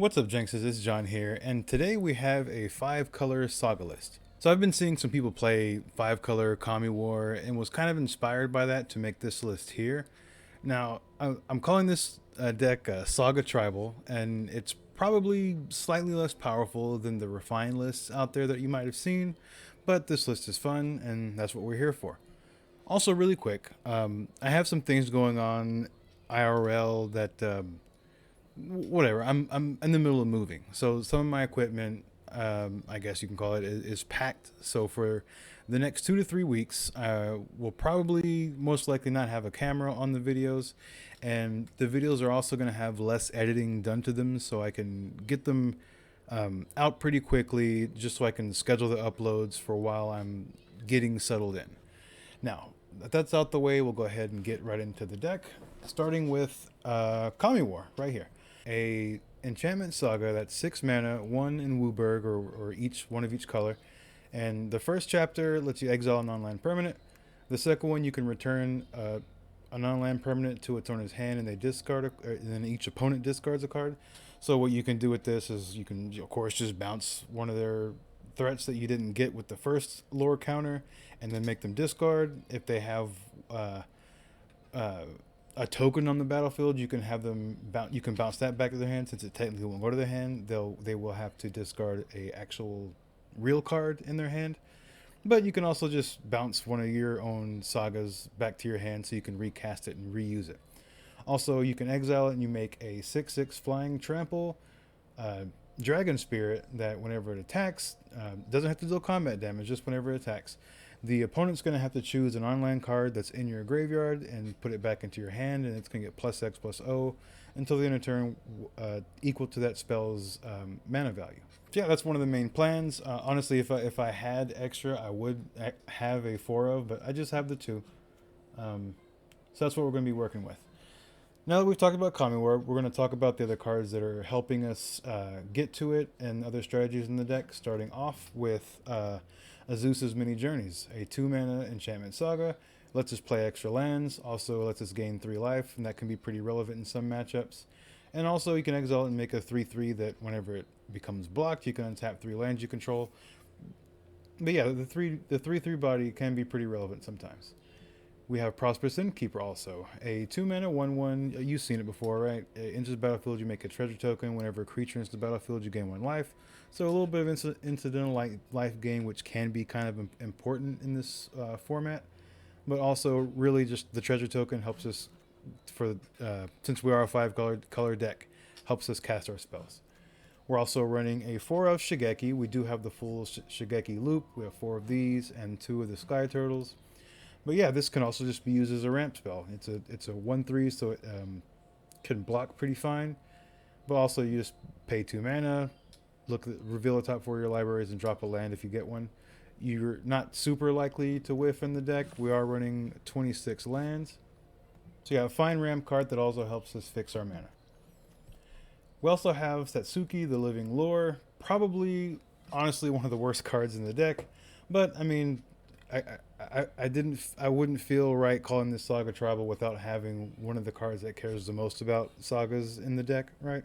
What's up, Jenks? It's John here, and today we have a 5-color Saga list. So I've been seeing some people play 5-color Kami War and was kind of inspired by that to make this list here. Now, I'm calling this deck Saga Tribal, and it's probably slightly less powerful than the refined lists out there that you might have seen, but this list is fun, and that's what we're here for. Also, really quick, I have some things going on IRL that whatever. I'm in the middle of moving, so some of my equipment, I guess you can call it, is packed. So for the next 2 to 3 weeks, we'll probably most likely not have a camera on the videos, and the videos are also going to have less editing done to them, so I can get them out pretty quickly, just so I can schedule the uploads for while I'm getting settled in. Now that that's out the way, we'll go ahead and get right into the deck, starting with Kami War right here. A enchantment saga that's 6 mana, 1 in Wooburg, or each one of each color. And the first chapter lets you exile a non-land permanent. The second one, you can return a non-land permanent to its owner's hand, and they discard and then each opponent discards a card. So what you can do with this is you can, of course, just bounce one of their threats that you didn't get with the first lore counter, and then make them discard. If they have a token on the battlefield, you can have them you can bounce that back to their hand. Since it technically won't go to their hand, they will have to discard a actual real card in their hand. But you can also just bounce one of your own sagas back to your hand, so you can recast it and reuse it. Also, you can exile it, and you make a 6/6 flying trample dragon spirit that whenever it attacks, doesn't have to deal combat damage, just whenever it attacks. The opponent's going to have to choose an on-land card that's in your graveyard and put it back into your hand, and it's going to get +X+O until the end of turn, equal to that spell's mana value. So yeah, that's one of the main plans. Honestly, if I had extra, I would have a 4 of, but I just have the 2. So that's what we're going to be working with. Now that we've talked about Kami War, we're going to talk about the other cards that are helping us get to it and other strategies in the deck, starting off with Azusa's Mini Journeys, a 2-mana enchantment saga. Lets us play extra lands, also lets us gain 3 life, and that can be pretty relevant in some matchups. And also you can exile it and make a 3/3 that whenever it becomes blocked, you can untap 3 lands you control. But yeah, the 3/3 body can be pretty relevant sometimes. We have Prosperous Innkeeper also, a 2-mana 1/1. You've seen it before, right? It enters the battlefield, you make a treasure token. Whenever a creature enters the battlefield, you gain 1 life. So a little bit of incidental life gain, which can be kind of important in this format. But also, really, just the treasure token helps us, since we are a 5-color deck, helps us cast our spells. We're also running a 4 of Shigeki. We do have the full Shigeki loop. We have 4 of these and 2 of the Sky Turtles. But yeah, this can also just be used as a ramp spell. It's a 1/3, so it can block pretty fine. But also, you just pay 2 mana, reveal the top 4 of your libraries, and drop a land if you get one. You're not super likely to whiff in the deck. We are running 26 lands. So you have a fine ramp card that also helps us fix our mana. We also have Satsuki, the Living Lore. Probably, honestly, one of the worst cards in the deck. But, I mean, I wouldn't feel right calling this Saga Tribal without having one of the cards that cares the most about sagas in the deck, right?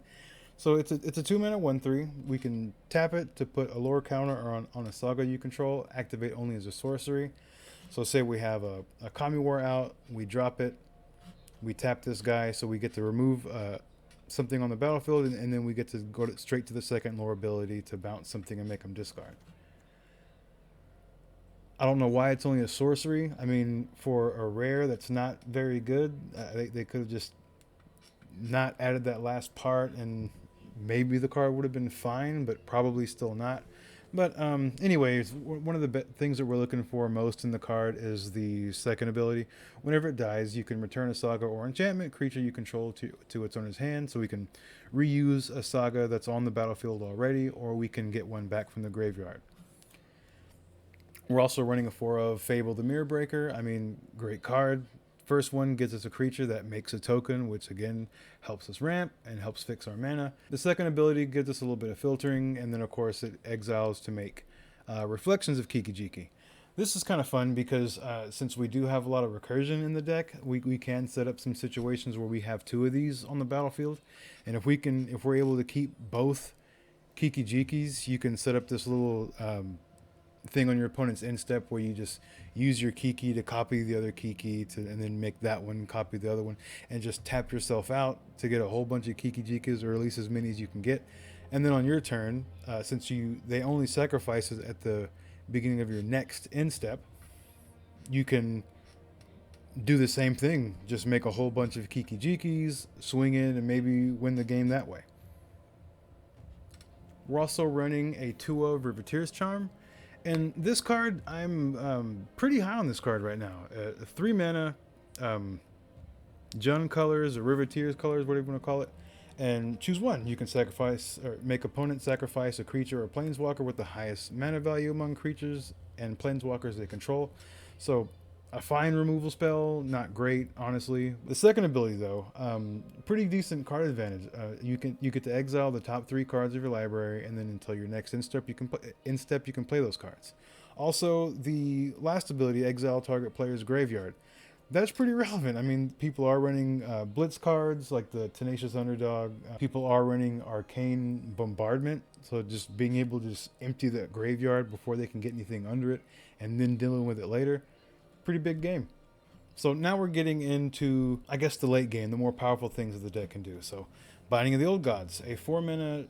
So it's a 2-mana 1/3. We can tap it to put a lore counter on a saga you control, activate only as a sorcery. So say we have a Kami War out, we drop it, we tap this guy, so we get to remove something on the battlefield, and then we get to go straight to the second lore ability to bounce something and make them discard. I don't know why it's only a sorcery. I mean, for a rare that's not very good, they could have just not added that last part, and maybe the card would have been fine, but probably still not. But anyways, one of the things that we're looking for most in the card is the second ability. Whenever it dies, you can return a saga or enchantment creature you control to its owner's hand, so we can reuse a saga that's on the battlefield already, or we can get one back from the graveyard. We're also running a 4 of Fable the Mirror Breaker. I mean, great card. First one gives us a creature that makes a token, which again helps us ramp and helps fix our mana. The second ability gives us a little bit of filtering, and then of course it exiles to make Reflections of Kikijiki. This is kind of fun because since we do have a lot of recursion in the deck, we can set up some situations where we have two of these on the battlefield, and if we're able to keep both Kiki Jikis, you can set up this little thing on your opponent's end step where you just use your Kiki to copy the other Kiki and then make that one copy the other one, and just tap yourself out to get a whole bunch of Kiki Jikas, or at least as many as you can get. And then on your turn, since they only sacrifice it at the beginning of your next end step, you can do the same thing. Just make a whole bunch of Kiki Jikis, swing in, and maybe win the game that way. We're also running a 2-of Riveteer's Charm. And this card, I'm pretty high on this card right now. 3 mana, Jund colors or Riveteer's colors, whatever you want to call it, and choose one. You can sacrifice or make opponent sacrifice a creature or planeswalker with the highest mana value among creatures and planeswalkers they control. So a fine removal spell, not great, honestly. The second ability, though, pretty decent card advantage. You get to exile the top 3 cards of your library, and then until your next instep, you can play those cards. Also, the last ability, exile target player's graveyard. That's pretty relevant. I mean, people are running blitz cards like the Tenacious Underdog. People are running Arcane Bombardment, so just being able to just empty that graveyard before they can get anything under it, and then dealing with it later. Pretty big game. So now we're getting into, I guess, the late game, the more powerful things that the deck can do. So Binding of the Old Gods, a 4-mana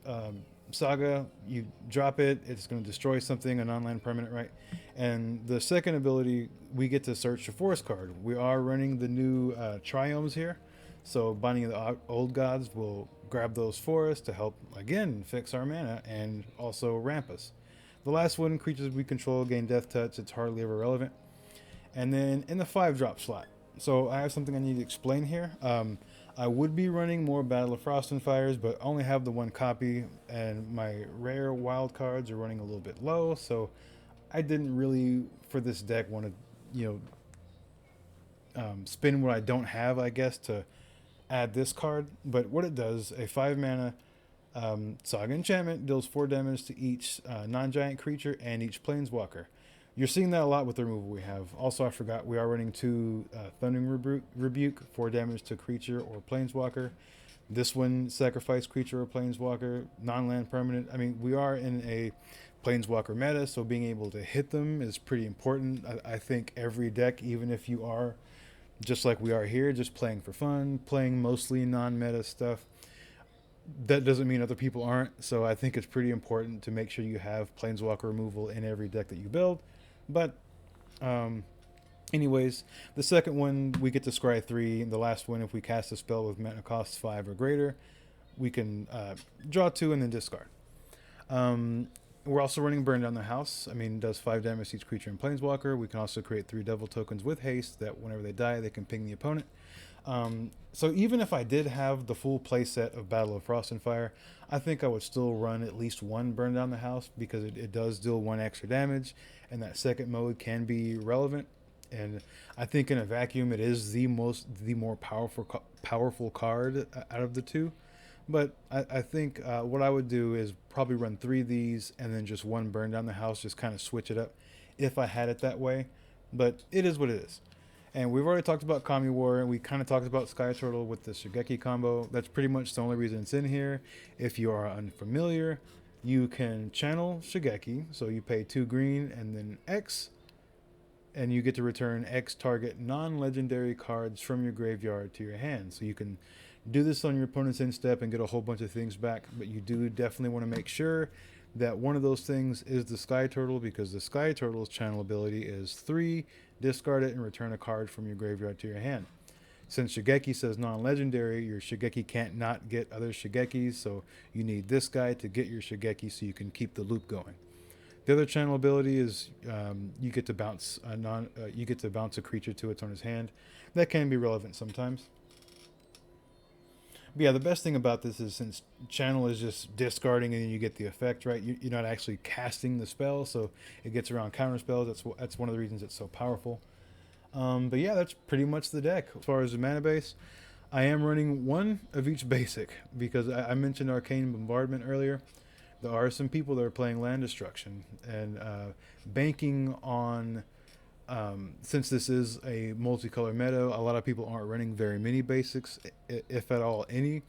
Saga. You drop it, it's going to destroy something, a non-land permanent, right? And the second ability, we get to search a forest card. We are running the new Triomes here, so Binding of the Old Gods will grab those forests to help, again, fix our mana and also ramp us. The last one, creatures we control gain Death Touch. It's hardly ever relevant. And then in the 5-drop slot, so I have something I need to explain here. I would be running more Battle of Frost and Fires, but only have the one copy, and my rare wild cards are running a little bit low, so I didn't really, for this deck, want to, spin what I don't have, I guess, to add this card. But what it does, a 5-mana Saga enchantment deals 4 damage to each non-giant creature and each planeswalker. You're seeing that a lot with the removal we have. Also, I forgot, we are running 2 Thundering Rebuke, 4 damage to creature or planeswalker. This one, sacrifice creature or planeswalker, non-land permanent. I mean, we are in a planeswalker meta, so being able to hit them is pretty important. I think every deck, even if you are, just like we are here, just playing for fun, playing mostly non-meta stuff, that doesn't mean other people aren't. So I think it's pretty important to make sure you have planeswalker removal in every deck that you build. But anyways, the second one, we get to scry 3. The last one, if we cast a spell with mana cost 5 or greater, we can draw 2 and then discard. We're also running Burn Down the House. I mean, it does 5 damage to each creature and planeswalker. We can also create 3 devil tokens with haste that whenever they die, they can ping the opponent. So even if I did have the full playset of Battle of Frost and Fire, I think I would still run at least one Burn Down the House, because it does deal 1 extra damage, and that second mode can be relevant. And I think in a vacuum, it is the more powerful card out of the 2. But I think what I would do is probably run 3 of these and then just 1 Burn Down the House, just kind of switch it up if I had it that way. But it is what it is. And we've already talked about Kami War, and we kind of talked about Sky Turtle with the Shigeki combo. That's pretty much the only reason it's in here. If you are unfamiliar, you can channel Shigeki, so you pay 2 green and then X, and you get to return X target non-legendary cards from your graveyard to your hand. So you can do this on your opponent's end step and get a whole bunch of things back, but you do definitely want to make sure that one of those things is the Sky Turtle, because the Sky Turtle's channel ability is 3, discard it and return a card from your graveyard to your hand. Since Shigeki says non-legendary, your Shigeki can't not get other Shigekis, so you need this guy to get your Shigeki so you can keep the loop going. The other channel ability is you get to bounce a creature to its owner's hand. That can be relevant sometimes. But yeah, the best thing about this is, since channel is just discarding and then you get the effect, right? You're not actually casting the spell, so it gets around counter spells. That's one of the reasons it's so powerful. But yeah, that's pretty much the deck. As far as the mana base, I am running 1 of each basic, because I mentioned Arcane Bombardment earlier. there are some people that are playing land destruction and banking on. Since this is a multicolor meta, a lot of people aren't running very many basics, if at all any.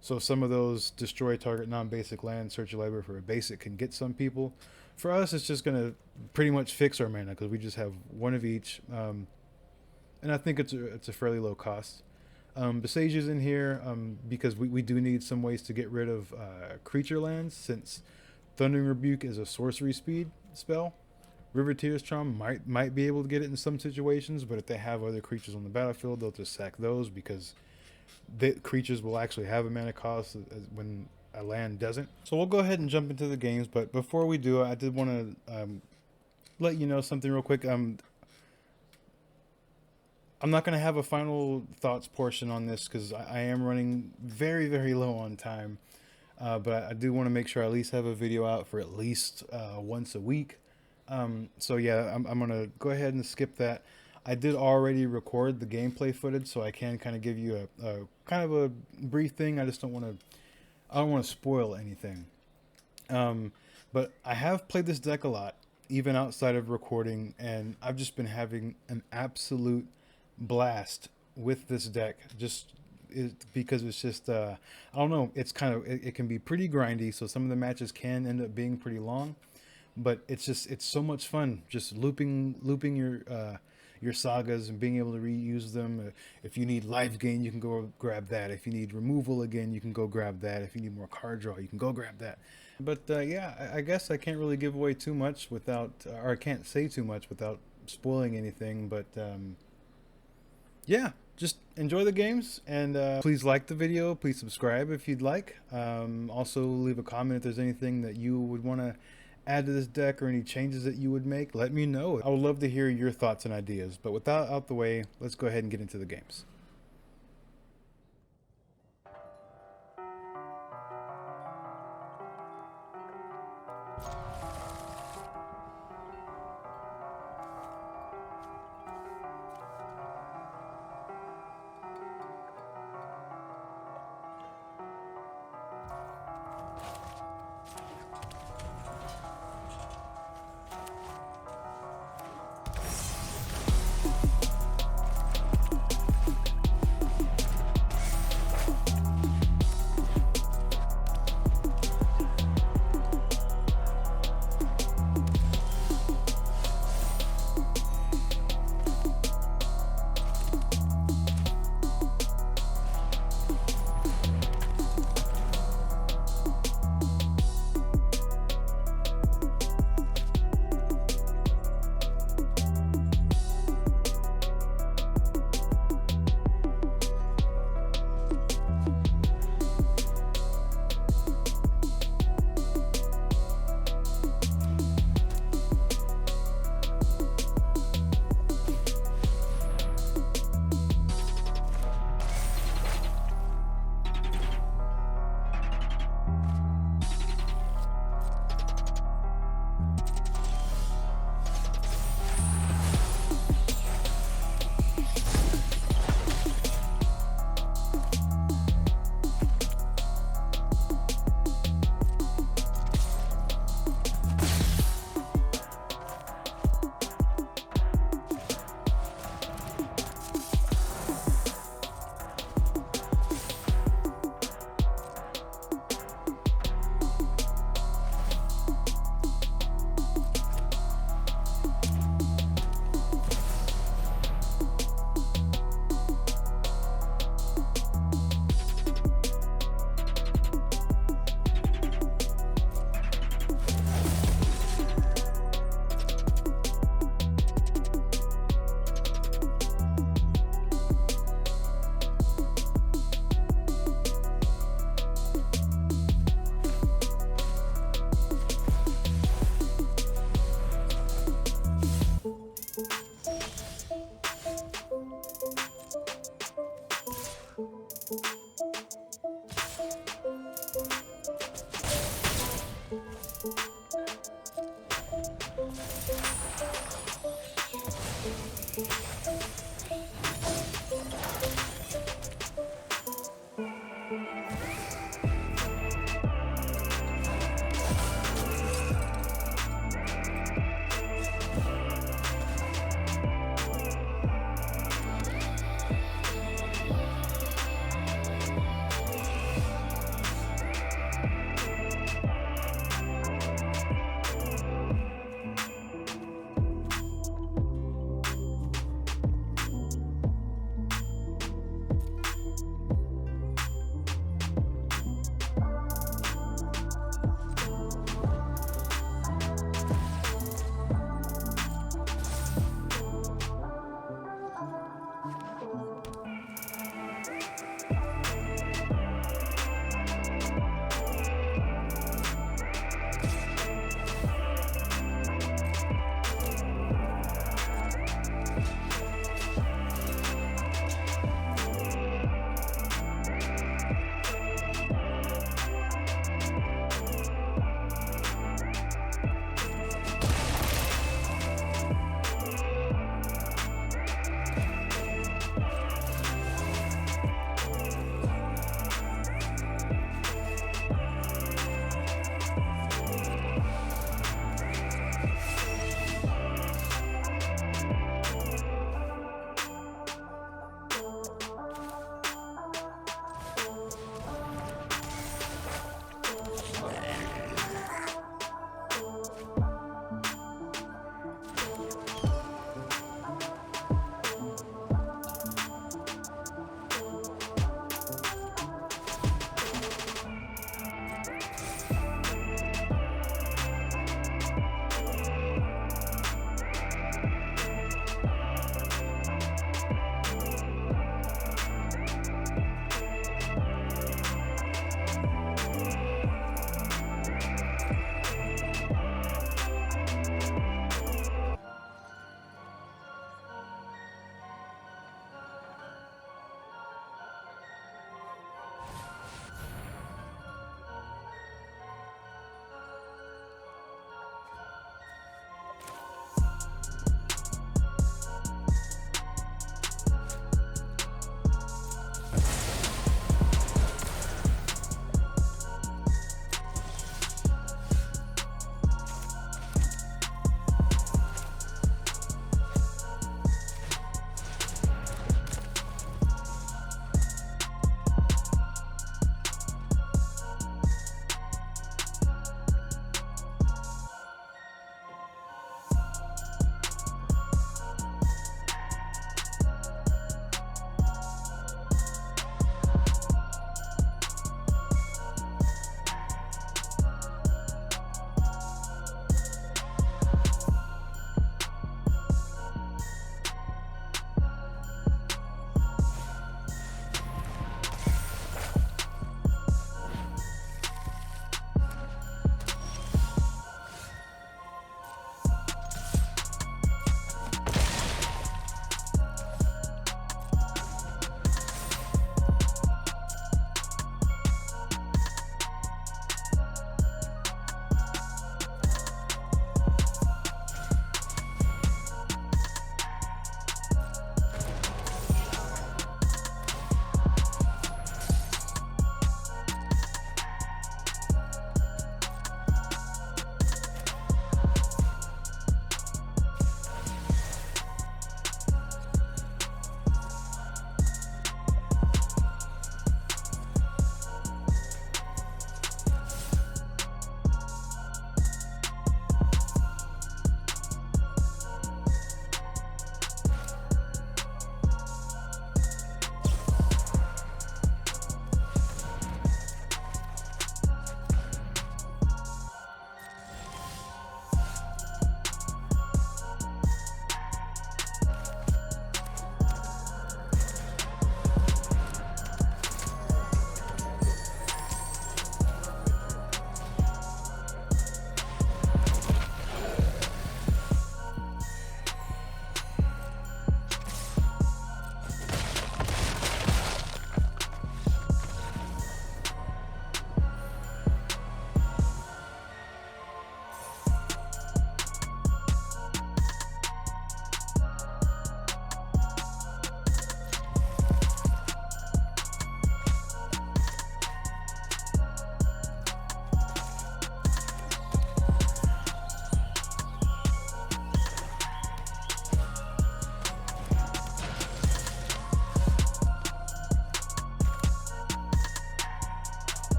So some of those destroy target non-basic land, search your library for a basic can get some people. For us, it's just going to pretty much fix our mana because we just have one of each. And I think it's a fairly low cost. Besage is in here because we do need some ways to get rid of creature lands, since Thundering Rebuke is a sorcery speed spell. River Tears Charm might be able to get it in some situations, but if they have other creatures on the battlefield, they'll just sack those because the creatures will actually have a mana cost when a land doesn't. So we'll go ahead and jump into the games, but before we do, I did want to let you know something real quick. I'm not going to have a final thoughts portion on this because I am running very, very low on time, but I do want to make sure I at least have a video out for at least once a week. So yeah, I'm gonna go ahead and skip that. I did already record the gameplay footage, so I can kind of give you a kind of a brief thing. I just don't want to spoil anything. But I have played this deck a lot, even outside of recording, and I've just been having an absolute blast with this deck. Because it's just I don't know. It's kind of it can be pretty grindy, so some of the matches can end up being pretty long. But it's so much fun just looping your sagas and being able to reuse them. If you need life gain, you can go grab that. If you need removal again, you can go grab that. If you need more card draw, you can go grab that. But yeah, I guess I can't really give away too much without, or I can't say too much without spoiling anything. But yeah, just enjoy the games, and please like the video. Please subscribe if you'd like. Also leave a comment if there's anything that you would want to add to this deck or any changes that you would make. Let me know. I would love to hear your thoughts and ideas. But with that out the way, let's go ahead and get into the games.